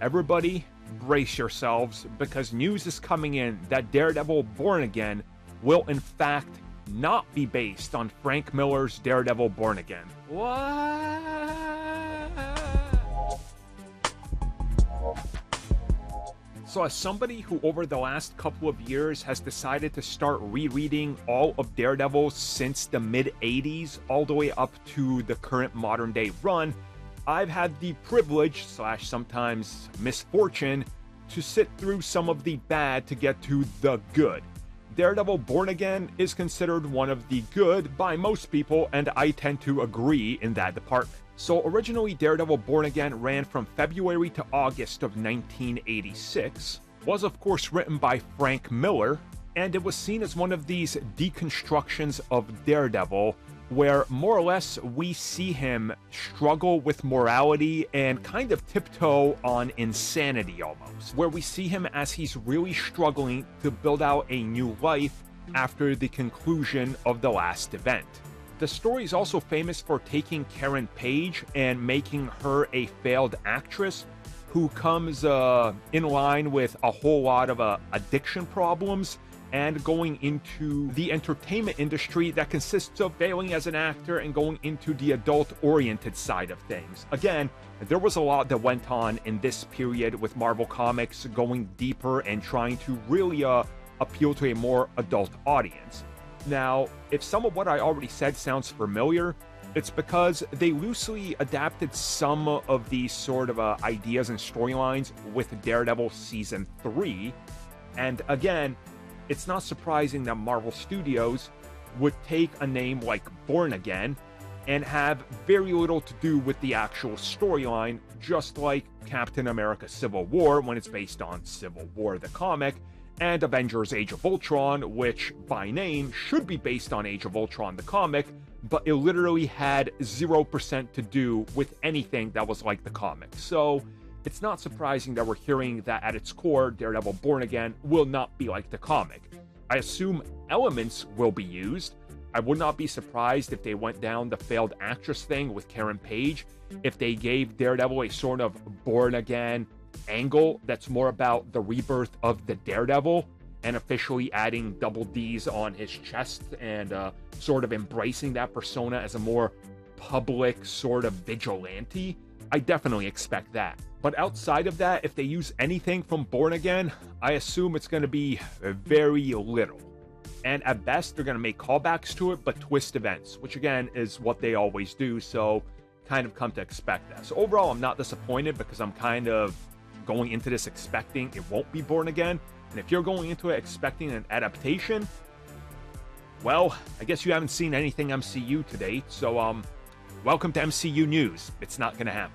Everybody, brace yourselves, because news is coming in that Daredevil Born Again will in fact not be based on Frank Miller's Daredevil Born Again. What? So as somebody who over the last couple of years has decided to start rereading all of Daredevil since the mid-80s all the way up to the current modern day run, I've had the privilege / sometimes misfortune to sit through some of the bad to get to the good. Daredevil Born Again is considered one of the good by most people, and I tend to agree in that department. So originally Daredevil Born Again ran from February to August of 1986, was of course written by Frank Miller, and it was seen as one of these deconstructions of Daredevil where more or less we see him struggle with morality and kind of tiptoe on insanity almost, where we see him as he's really struggling to build out a new life after the conclusion of the last event. The story is also famous for taking Karen Page and making her a failed actress who comes in line with a whole lot of addiction problems and going into the entertainment industry that consists of failing as an actor and going into the adult-oriented side of things. Again, there was a lot that went on in this period with Marvel Comics going deeper and trying to really appeal to a more adult audience. Now, if some of what I already said sounds familiar, it's because they loosely adapted some of these sort of ideas and storylines with Daredevil Season 3, and again, it's not surprising that Marvel Studios would take a name like Born Again and have very little to do with the actual storyline, just like Captain America Civil War when it's based on Civil War the comic, and Avengers Age of Ultron, which by name should be based on Age of Ultron the comic, but it literally had 0% to do with anything that was like the comic. So it's not surprising that we're hearing that at its core, Daredevil Born Again will not be like the comic. I assume elements will be used. I would not be surprised if they went down the failed actress thing with Karen Page, if they gave Daredevil a sort of Born Again angle that's more about the rebirth of the Daredevil and officially adding double D's on his chest and sort of embracing that persona as a more public sort of vigilante. I definitely expect that. But outside of that, if they use anything from Born Again, I assume it's going to be very little. And at best, they're going to make callbacks to it, but twist events, which again is what they always do, so kind of come to expect that. So overall, I'm not disappointed because I'm kind of going into this expecting it won't be Born Again. And if you're going into it expecting an adaptation, well, I guess you haven't seen anything MCU to date, so welcome to MCU news. It's not going to happen.